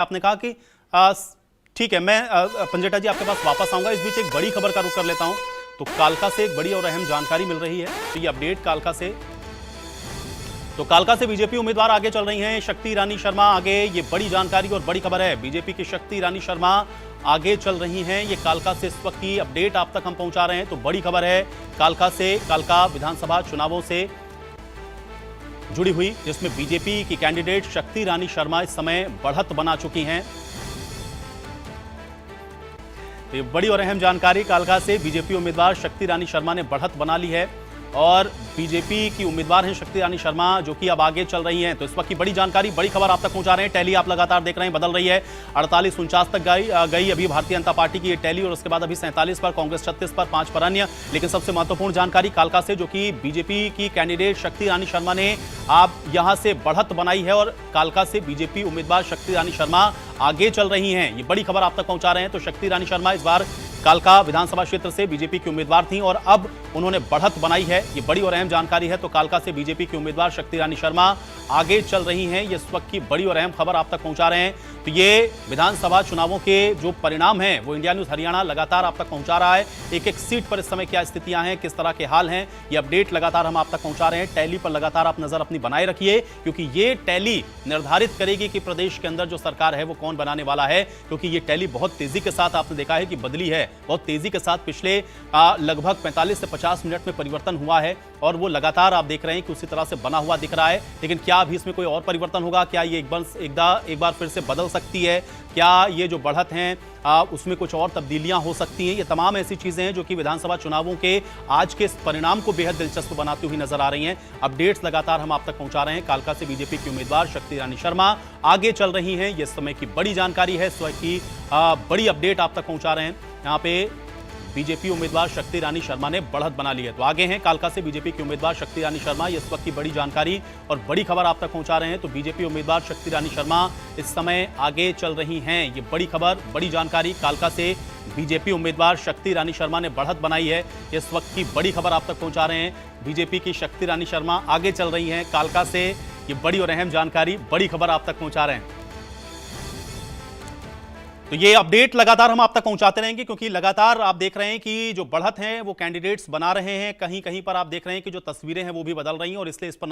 आपने कहा कि ठीक है, मैं पंजेटा जी आपके पास वापस आऊंगा। इस बीच एक बड़ी खबर का रुख कर लेता हूं। तो कालका से एक बड़ी और अहम जानकारी मिल रही है। तो ये अपडेट कालका से बीजेपी उम्मीदवार आगे चल रही हैं। शक्ति रानी शर्मा आगे, ये बड़ी जानकारी और बड़ी खबर है। बीजेपी की शक्ति रानी शर्मा आगे चल रही हैं। ये कालका से इस वक्त की अपडेट आप तक हम पहुंचा रहे हैं। तो बड़ी खबर है कालका विधानसभा चुनावों से जुड़ी हुई, जिसमें बीजेपी की कैंडिडेट शक्ति रानी शर्मा इस समय बढ़त बना चुकी हैं। तो ये बड़ी और अहम जानकारी, कालका से बीजेपी उम्मीदवार शक्ति रानी शर्मा ने बढ़त बना ली है और बीजेपी की उम्मीदवार हैं शक्ति रानी शर्मा, जो कि अब आगे चल रही हैं। तो इस वक्त की बड़ी जानकारी, बड़ी खबर आप तक पहुंचा रहे हैं। टैली आप लगातार देख रहे हैं, बदल रही है। 48-49 तक गई अभी भारतीय जनता पार्टी की ये टैली, और उसके बाद अभी 47 पर, कांग्रेस 36 पर, 5 पर अन्य। लेकिन सबसे महत्वपूर्ण जानकारी कालका से, जो कि बीजेपी की कैंडिडेट शक्ति रानी शर्मा ने आप यहां से बढ़त बनाई है और कालका से बीजेपी उम्मीदवार शक्ति रानी शर्मा आगे चल रही हैं। ये बड़ी खबर आप तक पहुंचा रहे हैं। तो शक्ति रानी शर्मा इस बार कालका विधानसभा क्षेत्र से बीजेपी की उम्मीदवार थी और अब उन्होंने बढ़त बनाई है। ये बड़ी और अहम जानकारी है। तो कालका से बीजेपी की उम्मीदवार शक्ति रानी शर्मा आगे चल रही हैं। ये इस वक्त की बड़ी और अहम खबर आप तक पहुंचा रहे हैं। तो ये विधानसभा चुनावों के जो परिणाम हैं वो इंडिया न्यूज हरियाणा लगातार आप तक पहुंचा रहा है। एक एक सीट पर इस समय क्या स्थितियां हैं, किस तरह के हाल हैं, ये अपडेट लगातार हम आप तक पहुंचा रहे हैं। टैली पर लगातार आप नजर अपनी बनाए रखिए, क्योंकि ये टैली निर्धारित करेगी कि प्रदेश के अंदर जो सरकार है वो कौन बनाने वाला है। क्योंकि ये टैली बहुत तेजी के साथ आपने देखा है कि बदली है, बहुत तेजी के साथ पिछले लगभग 45 से 50 मिनट में परिवर्तन हुआ है और वो लगातार आप देख रहे हैं कि उसी तरह से बना हुआ दिख रहा है। लेकिन क्या अभी इसमें कोई और परिवर्तन होगा? क्या ये एक बार फिर से बदल सकती है? क्या ये जो बढ़त हैं उसमें कुछ और तब्दीलियां हो सकती हैं? ये तमाम ऐसी चीजें हैं जो कि विधानसभा चुनावों के आज के परिणाम को बेहद दिलचस्प बनाती हुई नजर आ रही हैं। अपडेट्स लगातार हम आप तक पहुंचा रहे हैं। कालका से बीजेपी की उम्मीदवार शक्ति रानी शर्मा आगे चल रही हैं। ये समय की बड़ी जानकारी है, समय की बड़ी अपडेट आप तक पहुंचा रहे हैं। यहाँ पे बीजेपी उम्मीदवार शक्ति रानी शर्मा ने बढ़त बना ली है। तो आगे हैं कालका से बीजेपी की उम्मीदवार शक्ति रानी शर्मा। ये इस वक्त की बड़ी जानकारी और बड़ी खबर आप तक पहुंचा रहे हैं। तो बीजेपी उम्मीदवार शक्ति रानी शर्मा इस समय आगे चल रही हैं। ये बड़ी खबर, बड़ी जानकारी, कालका से बीजेपी उम्मीदवार शक्ति रानी शर्मा ने बढ़त बनाई है। इस वक्त की बड़ी खबर आप तक पहुंचा रहे हैं। बीजेपी की शक्ति रानी शर्मा आगे चल रही हैं कालका से। ये बड़ी और अहम जानकारी, बड़ी खबर आप तक पहुंचा रहे हैं। तो ये अपडेट लगातार हम आप तक पहुंचाते रहेंगे, क्योंकि लगातार आप देख रहे हैं कि जो बढ़त है वो कैंडिडेट्स बना रहे हैं। कहीं कहीं पर आप देख रहे हैं कि जो तस्वीरें हैं वो भी बदल रही हैं और इसलिए इस पर